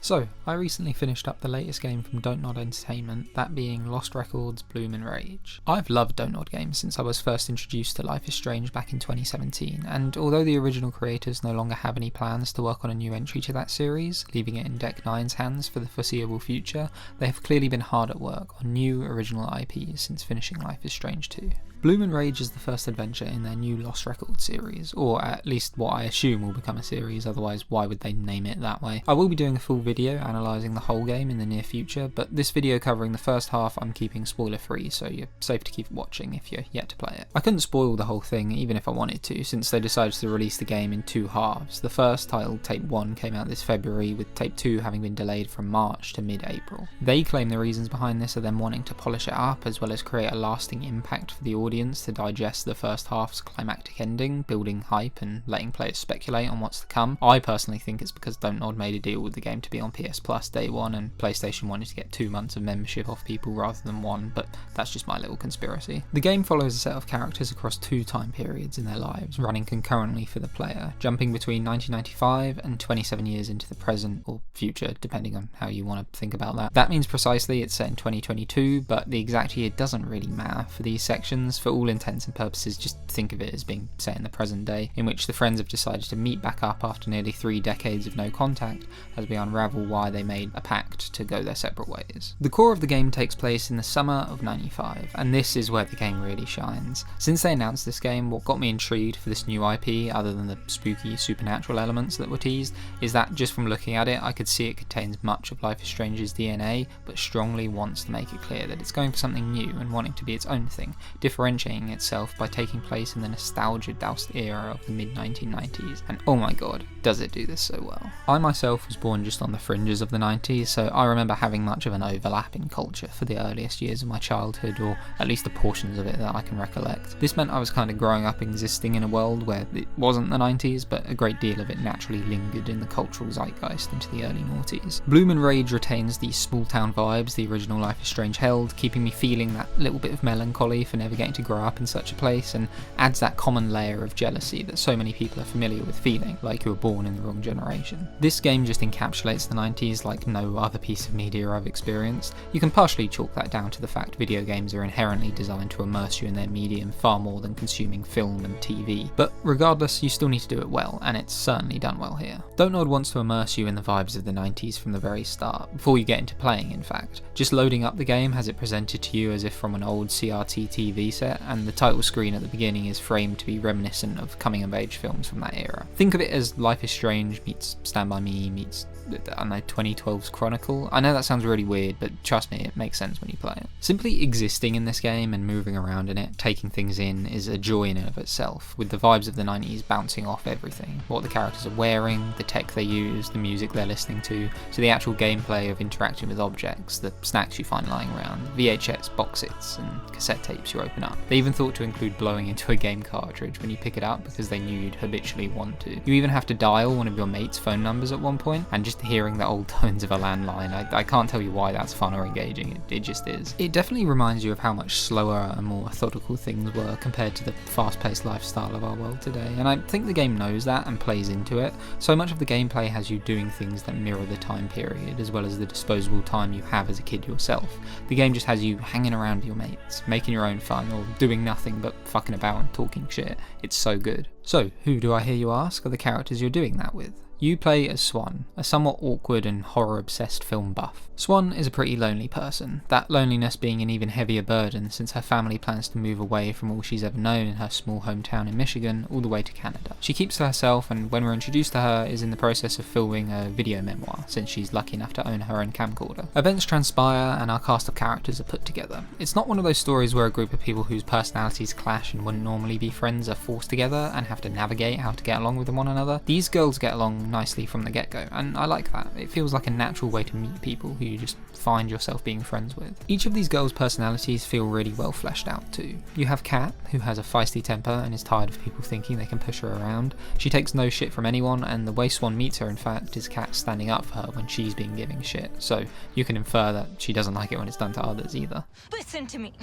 So, I recently finished up the latest game from Don't Nod Entertainment, that being Lost Records Bloom and Rage. I've loved Don't Nod games since I was first introduced to Life is Strange back in 2017, and although the original creators no longer have any plans to work on a new entry to that series, leaving it in Deck 9's hands for the foreseeable future, they have clearly been hard at work on new original IPs since finishing Life is Strange 2. Bloom and Rage is the first adventure in their new Lost Records series, or at least what I assume will become a series, otherwise why would they name it that way. I will be doing a full video analysing the whole game in the near future, but this video covering the first half I'm keeping spoiler free, so you're safe to keep watching if you're yet to play it. I couldn't spoil the whole thing even if I wanted to, since they decided to release the game in two halves. The first, titled Tape 1, came out this February, with Tape 2 having been delayed from March to mid-April. They claim the reasons behind this are them wanting to polish it up, as well as create a lasting impact for the audience to digest the first half's climactic ending, building hype and letting players speculate on what's to come. I personally think it's because Don't Nod made a deal with the game to be on PS Plus day one, and PlayStation wanted to get 2 months of membership off people rather than one, but that's just my little conspiracy. The game follows a set of characters across 2 time periods in their lives, running concurrently for the player, jumping between 1995 and 27 years into the present, or future, depending on how you want to think about that. That means precisely it's set in 2022, but the exact year doesn't really matter for these sections. For all intents and purposes, just think of it as being set in the present day, in which the friends have decided to meet back up after nearly 3 decades of no contact, as we unravel why they made a pact to go their separate ways. The core of the game takes place in the summer of '95, and this is where the game really shines. Since they announced this game, what got me intrigued for this new IP, other than the spooky supernatural elements that were teased, is that just from looking at it, I could see it contains much of Life is Strange's DNA, but strongly wants to make it clear that it's going for something new and wanting to be its own thing, differentiating itself by taking place in the nostalgia-doused era of the mid-1990s, and oh my god, does it do this so well. I myself was born just on the fringes of the 90s, so I remember having much of an overlap in culture for the earliest years of my childhood, or at least the portions of it that I can recollect. This meant I was kind of growing up existing in a world where it wasn't the 90s, but a great deal of it naturally lingered in the cultural zeitgeist into the early noughties. Bloom and Rage retains the small town vibes the original Life is Strange held, keeping me feeling that little bit of melancholy for never getting to grow up in such a place, and adds that common layer of jealousy that so many people are familiar with feeling, like you were born in the wrong generation. This game just encapsulates the 90s like no other piece of media I've experienced. You can partially chalk that down to the fact video games are inherently designed to immerse you in their medium far more than consuming film and TV, but regardless, you still need to do it well, and it's certainly done well here. Don't Nod wants to immerse you in the vibes of the 90s from the very start, before you get into playing in fact. Just loading up the game has it presented to you as if from an old CRT TV set, and the title screen at the beginning is framed to be reminiscent of coming-of-age films from that era. Think of it as Life is Strange meets Stand By Me meets, I don't know, 2012's Chronicle. I know that sounds really weird, but trust me, it makes sense when you play it. Simply existing in this game and moving around in it, taking things in, is a joy in and of itself, with the vibes of the 90s bouncing off everything. What the characters are wearing, the tech they use, the music they're listening to the actual gameplay of interacting with objects, the snacks you find lying around, VHS box sets and cassette tapes you open up. They even thought to include blowing into a game cartridge when you pick it up because they knew you'd habitually want to. You even have to dial one of your mate's phone numbers at one point, and just hearing the old tones of a landline, I can't tell you why that's fun or engaging, it just is. It definitely reminds you of how much slower and more methodical things were compared to the fast-paced lifestyle of our world today, and I think the game knows that and plays into it. So much of the gameplay has you doing things that mirror the time period, as well as the disposable time you have as a kid yourself. The game just has you hanging around with your mates, making your own fun, or doing nothing but fucking about and talking shit. It's so good. So, who do I hear you ask are the characters you're doing that with? You play as Swan, a somewhat awkward and horror-obsessed film buff. Swan is a pretty lonely person, that loneliness being an even heavier burden since her family plans to move away from all she's ever known in her small hometown in Michigan all the way to Canada. She keeps to herself, and when we're introduced to her, is in the process of filming a video memoir since she's lucky enough to own her own camcorder. Events transpire and our cast of characters are put together. It's not one of those stories where a group of people whose personalities clash and wouldn't normally be friends are forced together and have to navigate how to get along with one another. These girls get along nicely from the get-go, and I like that. It feels like a natural way to meet people who you just find yourself being friends with. Each of these girls' personalities feel really well fleshed out too. You have Kat, who has a feisty temper and is tired of people thinking they can push her around. She takes no shit from anyone, and the way Swan meets her in fact is Kat standing up for her when she's being giving shit, so you can infer that she doesn't like it when it's done to others either. Listen to me.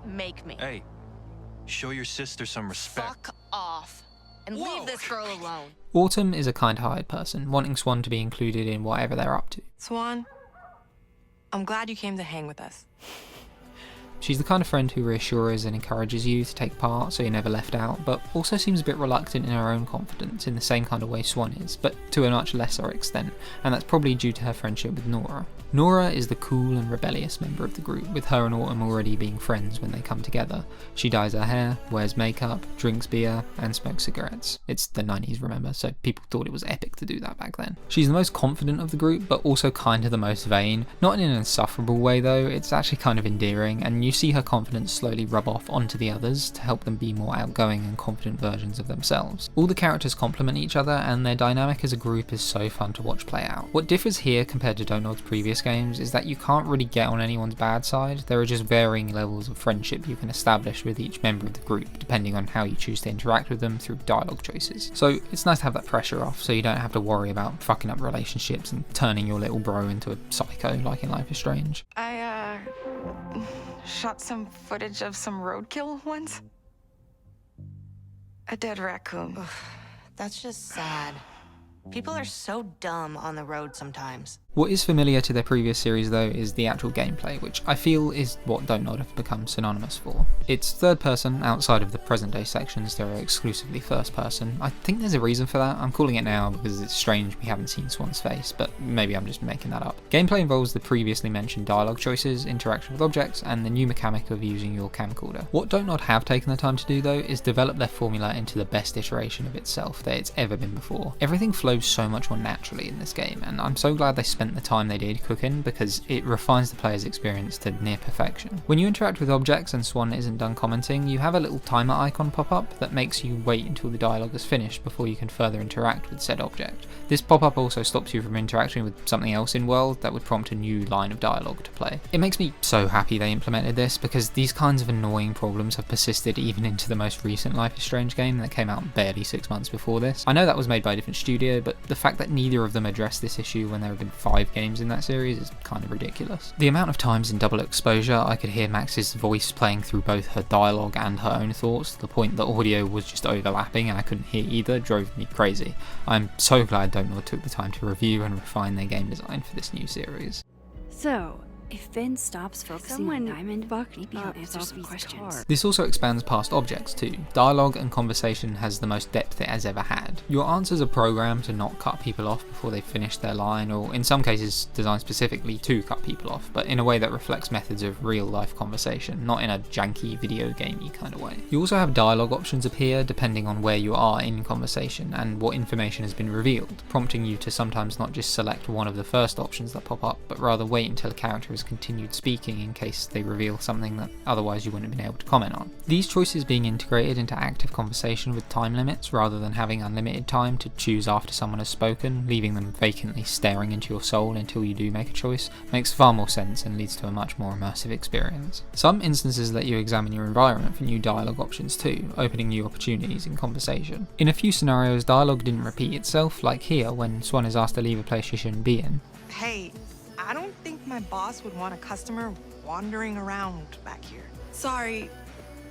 Make me. Hey, show your sister some respect. Fuck off. and leave this girl alone. Autumn is a kind-hearted person, wanting Swan to be included in whatever they're up to. Swan, I'm glad you came to hang with us. She's the kind of friend who reassures and encourages you to take part so you're never left out, but also seems a bit reluctant in her own confidence in the same kind of way Swan is, but to a much lesser extent, and that's probably due to her friendship with Nora. Nora is the cool and rebellious member of the group, with her and Autumn already being friends when they come together. She dyes her hair, wears makeup, drinks beer, and smokes cigarettes. It's the 90s, remember, so people thought it was epic to do that back then. She's the most confident of the group, but also kind of the most vain. Not in an insufferable way though, it's actually kind of endearing, and you see her confidence slowly rub off onto the others to help them be more outgoing and confident versions of themselves. All the characters complement each other, and their dynamic as a group is so fun to watch play out. What differs here compared to Donut's previous games is that you can't really get on anyone's bad side. There are just varying levels of friendship you can establish with each member of the group depending on how you choose to interact with them through dialogue choices. So it's nice to have that pressure off so you don't have to worry about fucking up relationships and turning your little bro into a psycho like in Life is Strange. I shot some footage of some roadkill once. A dead raccoon. That's just sad. People are so dumb on the road sometimes. What is familiar to their previous series though is the actual gameplay, which I feel is what Don't Nod have become synonymous for. It's third person outside of the present day sections that are exclusively first person. I think there's a reason for that. I'm calling it now because it's strange we haven't seen Swan's face, but maybe I'm just making that up. Gameplay involves the previously mentioned dialogue choices, interaction with objects, and the new mechanic of using your camcorder. What Don't Nod have taken the time to do though is develop their formula into the best iteration of itself that it's ever been before. Everything flows so much more naturally in this game, and I'm so glad they spent the time they did cooking because it refines the player's experience to near perfection. When you interact with objects and Swan isn't done commenting, you have a little timer icon pop up that makes you wait until the dialogue is finished before you can further interact with said object. This pop-up also stops you from interacting with something else in world that would prompt a new line of dialogue to play. It makes me so happy they implemented this because these kinds of annoying problems have persisted even into the most recent Life is Strange game that came out barely 6 months before this. I know that was made by a different studio, but the fact that neither of them addressed this issue when there have been 5 games in that series is kind of ridiculous. The amount of times in double exposure I could hear Max's voice playing through both her dialogue and her own thoughts to the point that audio was just overlapping and I couldn't hear either drove me crazy. I'm so glad Don't Nod took the time to review and refine their game design for this new series. So, if Ben stops focusing on Diamond, maybe he'll answer some questions. This also expands past objects too. Dialogue and conversation has the most depth it has ever had. Your answers are programmed to not cut people off before they've finished their line, or in some cases designed specifically to cut people off, but in a way that reflects methods of real life conversation, not in a janky video gamey kind of way. You also have dialogue options appear depending on where you are in conversation and what information has been revealed, prompting you to sometimes not just select one of the first options that pop up, but rather wait until a character has continued speaking in case they reveal something that otherwise you wouldn't have been able to comment on. These choices being integrated into active conversation with time limits rather than having unlimited time to choose after someone has spoken, leaving them vacantly staring into your soul until you do make a choice, makes far more sense and leads to a much more immersive experience. Some instances let you examine your environment for new dialogue options too, opening new opportunities in conversation. In a few scenarios, dialogue didn't repeat itself, like here when Swan is asked to leave a place she shouldn't be in. Hey, I don't think my boss would want a customer wandering around back here. Sorry,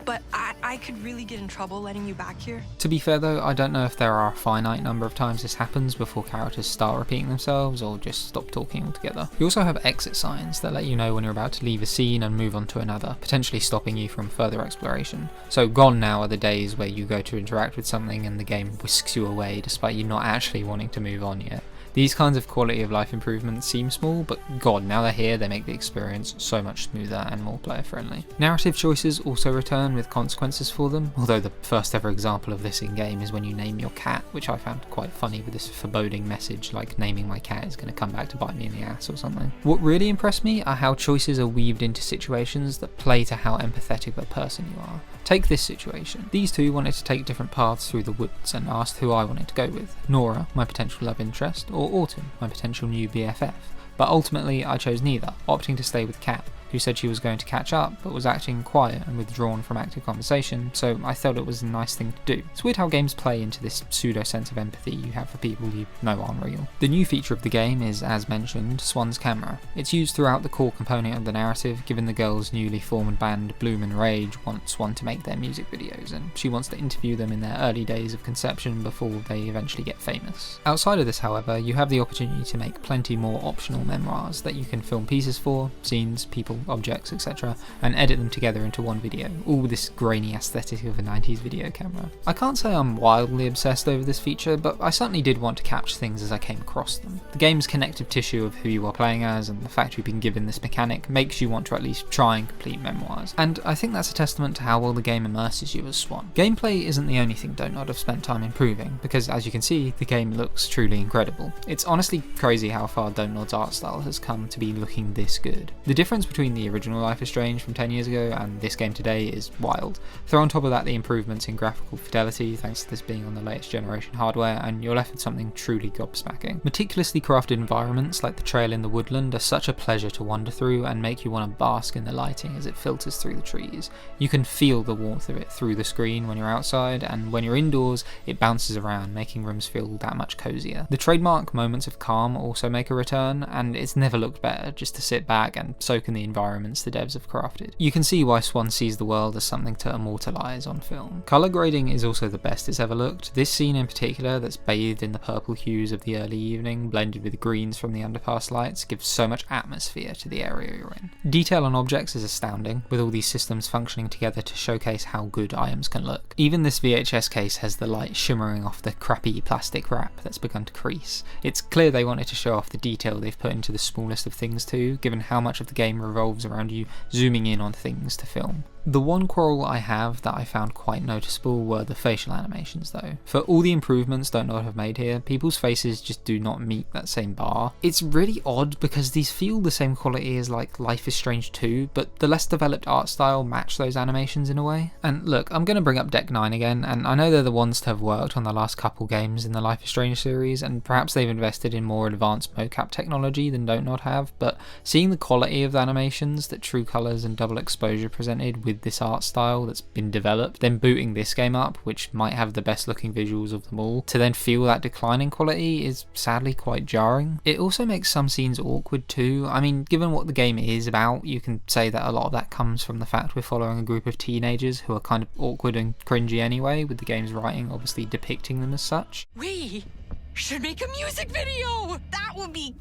but I could really get in trouble letting you back here. To be fair though, I don't know if there are a finite number of times this happens before characters start repeating themselves or just stop talking altogether. You also have exit signs that let you know when you're about to leave a scene and move on to another, potentially stopping you from further exploration. So gone now are the days where you go to interact with something and the game whisks you away despite you not actually wanting to move on yet. These kinds of quality of life improvements seem small, but god, now they're here, they make the experience so much smoother and more player friendly. Narrative choices also return with consequences for them, although the first ever example of this in game is when you name your cat, which I found quite funny with this foreboding message like naming my cat is going to come back to bite me in the ass or something. What really impressed me are how choices are weaved into situations that play to how empathetic of a person you are. Take this situation. These two wanted to take different paths through the woods and asked who I wanted to go with. Nora, my potential love interest, or Autumn, my potential new BFF. But ultimately I chose neither, opting to stay with Kat, who said she was going to catch up, but was acting quiet and withdrawn from active conversation, so I felt it was a nice thing to do. It's weird how games play into this pseudo sense of empathy you have for people you know aren't real. The new feature of the game is, as mentioned, Swan's camera. It's used throughout the core component of the narrative, given the girl's newly formed band Bloom and Rage want Swan to make their music videos, and she wants to interview them in their early days of conception before they eventually get famous. Outside of this, however, you have the opportunity to make plenty more optional memoirs that you can film pieces for, scenes, people, objects, etc., and edit them together into one video, all with this grainy aesthetic of a 90s video camera. I can't say I'm wildly obsessed over this feature, but I certainly did want to capture things as I came across them. The game's connective tissue of who you are playing as, and the fact you've been given this mechanic, makes you want to at least try and complete memoirs, and I think that's a testament to how well the game immerses you as Swan. Gameplay isn't the only thing Don't Nod have spent time improving, because as you can see, the game looks truly incredible. It's honestly crazy how far Don't Nod's art style has come to be looking this good. The difference between the original Life is Strange from 10 years ago and this game today is wild. Throw on top of that the improvements in graphical fidelity thanks to this being on the latest generation hardware, and you're left with something truly gobsmacking. Meticulously crafted environments like the trail in the woodland are such a pleasure to wander through and make you want to bask in the lighting as it filters through the trees. You can feel the warmth of it through the screen when you're outside, and when you're indoors it bounces around, making rooms feel that much cozier. The trademark moments of calm also make a return, and it's never looked better just to sit back and soak in the environments the devs have crafted. You can see why Swan sees the world as something to immortalise on film. Colour grading is also the best it's ever looked. This scene in particular, that's bathed in the purple hues of the early evening, blended with the greens from the underpass lights, gives so much atmosphere to the area you're in. Detail on objects is astounding, with all these systems functioning together to showcase how good items can look. Even this VHS case has the light shimmering off the crappy plastic wrap that's begun to crease. It's clear they wanted to show off the detail they've put into the smallest of things too, given how much of the game revolves around you zooming in on things to film. The one quarrel I have that I found quite noticeable were the facial animations though. For all the improvements Don't Nod have made here, people's faces just do not meet that same bar. It's really odd because these feel the same quality as like Life is Strange 2, but the less developed art style match those animations in a way. And look, I'm going to bring up Deck 9 again, and I know they're the ones to have worked on the last couple games in the Life is Strange series, and perhaps they've invested in more advanced mocap technology than Don't Nod have, but seeing the quality of the animations that True Colours and Double Exposure presented with this art style that's been developed, then booting this game up, which might have the best looking visuals of them all, to then feel that decline in quality is sadly quite jarring. It also makes some scenes awkward too. I mean, given what the game is about, you can say that a lot of that comes from the fact we're following a group of teenagers who are kind of awkward and cringy anyway, with the game's writing obviously depicting them as such. We should make a music video! That would be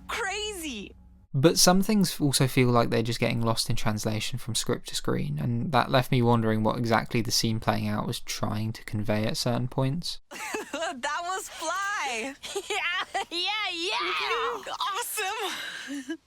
crazy! But some things also feel like they're just getting lost in translation from script to screen, and that left me wondering what exactly the scene playing out was trying to convey at certain points. That was Fly! yeah! Awesome!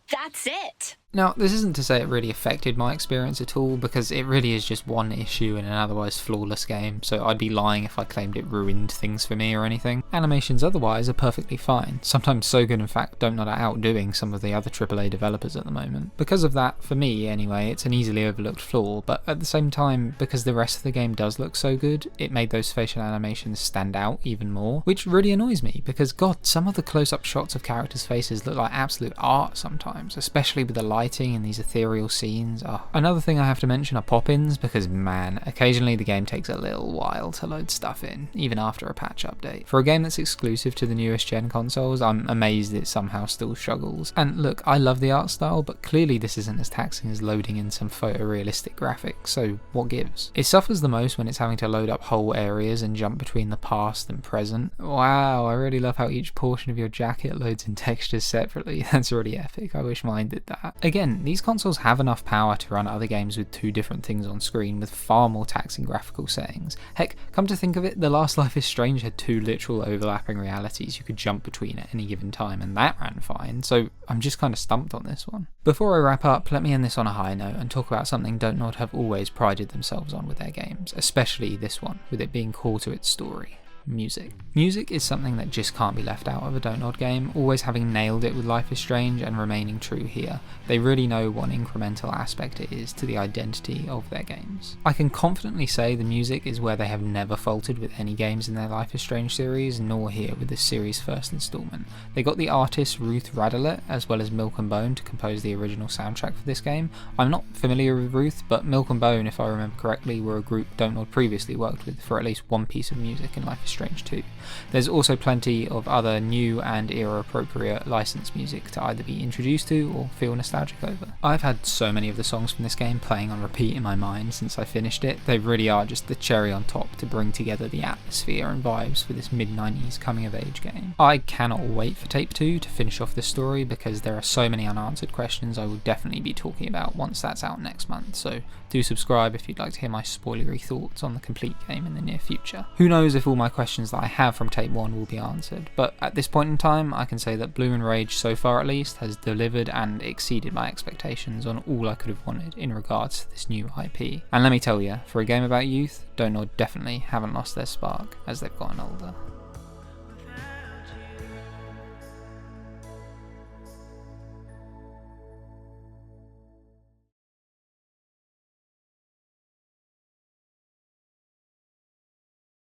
That's it. Now, this isn't to say it really affected my experience at all, because it really is just one issue in an otherwise flawless game, so I'd be lying if I claimed it ruined things for me or anything. Animations otherwise are perfectly fine, sometimes so good in fact Don't Nod are outdoing some of the other AAA developers at the moment. Because of that, for me anyway, it's an easily overlooked flaw, but at the same time, because the rest of the game does look so good, it made those facial animations stand out even more, which really annoys me, because god, some of the close-up shots of characters' faces look like absolute art sometimes, especially with the lighting in these ethereal scenes. Another thing I have to mention are pop-ins, because man, occasionally the game takes a little while to load stuff in, even after a patch update. For a game that's exclusive to the newest gen consoles, I'm amazed it somehow still struggles. And look, I love the art style, but clearly this isn't as taxing as loading in some photorealistic graphics, so what gives? It suffers the most when it's having to load up whole areas and jump between the past and present. Wow, I really love how each portion of your jacket loads in textures separately. That's really epic. I wish mine did that. Again, these consoles have enough power to run other games with two different things on screen with far more taxing graphical settings. Heck, come to think of it, the last Life is Strange had two literal overlapping realities you could jump between at any given time, and that ran fine, so I'm just kind of stumped on this one. Before I wrap up, let me end this on a high note and talk about something Don't Nod have always prided themselves on with their games, especially this one, with it being core to its story. music. Music is something that just can't be left out of a Don't Nod game, always having nailed it with Life is Strange and remaining true here. They really know what an incremental aspect it is to the identity of their games. I can confidently say the music is where they have never faltered with any games in their Life is Strange series, nor here with this series' first installment. They got the artist Ruth Radelet as well as Milk and Bone to compose the original soundtrack for this game. I'm not familiar with Ruth, but Milk and Bone, if I remember correctly, were a group Don't Nod previously worked with for at least one piece of music in Life is Strange 2. There's also plenty of other new and era-appropriate licensed music to either be introduced to or feel nostalgic over. I've had so many of the songs from this game playing on repeat in my mind since I finished it. They really are just the cherry on top to bring together the atmosphere and vibes for this mid-90s coming-of-age game. I cannot wait for Tape 2 to finish off the story because there are so many unanswered questions I will definitely be talking about once that's out next month, so do subscribe if you'd like to hear my spoilery thoughts on the complete game in the near future. Who knows if all my questions that I have from Tape 1 will be answered, but at this point in time I can say that Bloom and Rage, so far at least, has delivered and exceeded my expectations on all I could have wanted in regards to this new IP. And let me tell you, for a game about youth, Don't Nod definitely haven't lost their spark as they've gotten older.